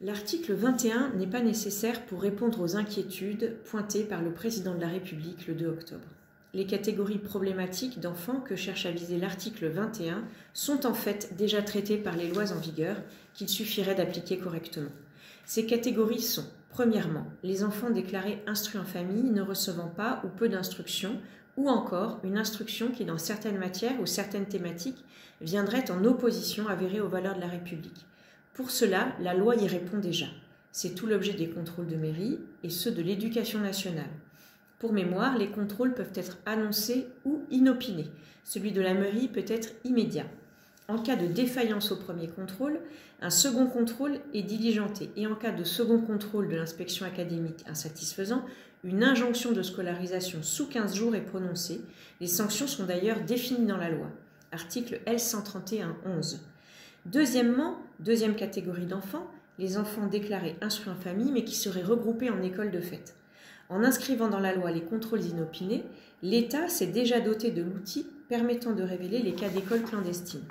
L'article 21 n'est pas nécessaire pour répondre aux inquiétudes pointées par le président de la République le 2 octobre. Les catégories problématiques d'enfants que cherche à viser l'article 21 sont en fait déjà traitées par les lois en vigueur qu'il suffirait d'appliquer correctement. Ces catégories sont, premièrement, les enfants déclarés instruits en famille ne recevant pas ou peu d'instruction, ou encore une instruction qui, dans certaines matières ou certaines thématiques, viendrait en opposition avérée aux valeurs de la République. Pour cela, la loi y répond déjà. C'est tout l'objet des contrôles de mairie et ceux de l'éducation nationale. Pour mémoire, les contrôles peuvent être annoncés ou inopinés. Celui de la mairie peut être immédiat. En cas de défaillance au premier contrôle, un second contrôle est diligenté. Et en cas de second contrôle de l'inspection académique insatisfaisant, une injonction de scolarisation sous 15 jours est prononcée. Les sanctions sont d'ailleurs définies dans la loi. Article L131-11. Deuxièmement, deuxième catégorie d'enfants, les enfants déclarés instruits en famille mais qui seraient regroupés en école de fait. En inscrivant dans la loi les contrôles inopinés, l'État s'est déjà doté de l'outil permettant de révéler les cas d'écoles clandestines.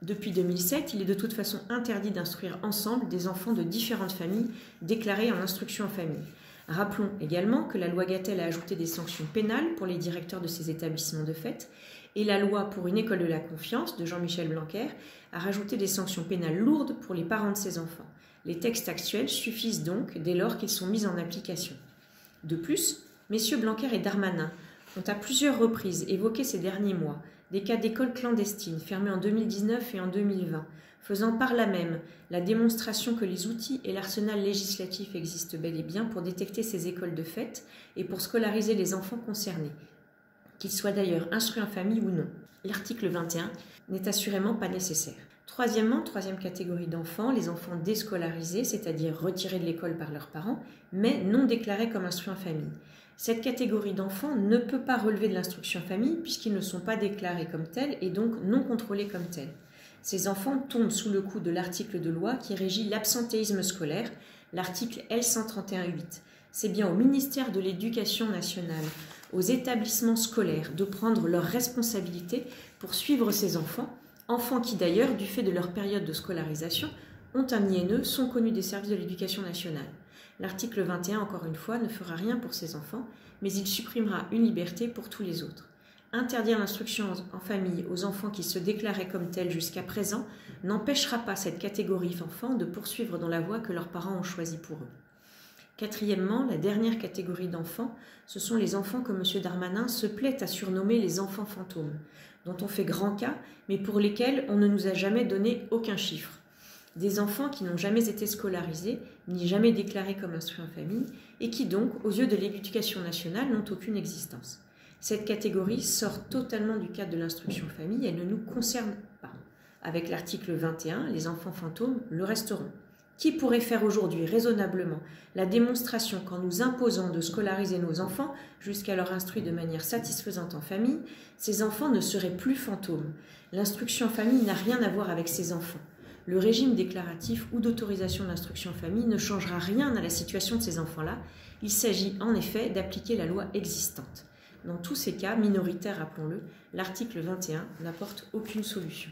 Depuis 2007, il est de toute façon interdit d'instruire ensemble des enfants de différentes familles déclarés en instruction en famille. Rappelons également que la loi Gatel a ajouté des sanctions pénales pour les directeurs de ces établissements de fait et la loi pour une école de la confiance de Jean-Michel Blanquer a rajouté des sanctions pénales lourdes pour les parents de ces enfants. Les textes actuels suffisent donc dès lors qu'ils sont mis en application. De plus, messieurs Blanquer et Darmanin ont à plusieurs reprises évoqué ces derniers mois des cas d'écoles clandestines fermées en 2019 et en 2020, faisant par là même la démonstration que les outils et l'arsenal législatif existent bel et bien pour détecter ces écoles de fait et pour scolariser les enfants concernés, qu'ils soient d'ailleurs instruits en famille ou non. L'article 21 n'est assurément pas nécessaire. Troisièmement, troisième catégorie d'enfants, les enfants déscolarisés, c'est-à-dire retirés de l'école par leurs parents, mais non déclarés comme instruits en famille. Cette catégorie d'enfants ne peut pas relever de l'instruction en famille puisqu'ils ne sont pas déclarés comme tels et donc non contrôlés comme tels. Ces enfants tombent sous le coup de l'article de loi qui régit l'absentéisme scolaire, l'article L131-8. C'est bien au ministère de l'Éducation nationale, aux établissements scolaires, de prendre leurs responsabilités pour suivre ces enfants qui d'ailleurs, du fait de leur période de scolarisation, ont un INE, sont connus des services de l'éducation nationale. L'article 21, encore une fois, ne fera rien pour ces enfants, mais il supprimera une liberté pour tous les autres. Interdire l'instruction en famille aux enfants qui se déclaraient comme tels jusqu'à présent n'empêchera pas cette catégorie d'enfants de poursuivre dans la voie que leurs parents ont choisie pour eux. Quatrièmement, la dernière catégorie d'enfants, ce sont les enfants que M. Darmanin se plaît à surnommer les enfants fantômes, dont on fait grand cas, mais pour lesquels on ne nous a jamais donné aucun chiffre. Des enfants qui n'ont jamais été scolarisés, ni jamais déclarés comme instruits en famille, et qui donc, aux yeux de l'éducation nationale, n'ont aucune existence. Cette catégorie sort totalement du cadre de l'instruction en famille, elle ne nous concerne pas. Avec l'article 21, les enfants fantômes le resteront. Qui pourrait faire aujourd'hui raisonnablement la démonstration qu'en nous imposant de scolariser nos enfants jusqu'alors instruits de manière satisfaisante en famille, ces enfants ne seraient plus fantômes? L'instruction en famille n'a rien à voir avec ces enfants. Le régime déclaratif ou d'autorisation d'instruction en famille ne changera rien à la situation de ces enfants-là. Il s'agit en effet d'appliquer la loi existante. Dans tous ces cas, minoritaires rappelons-le, l'article 21 n'apporte aucune solution.